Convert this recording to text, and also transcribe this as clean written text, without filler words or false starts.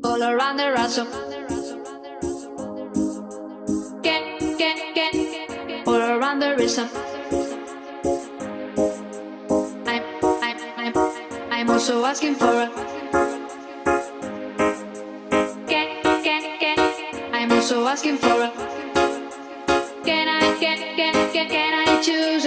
all around the ransom. All around the rhythm. I'm, I'm, I'm, I'm also asking for a. I'm also asking for a. Can I choose?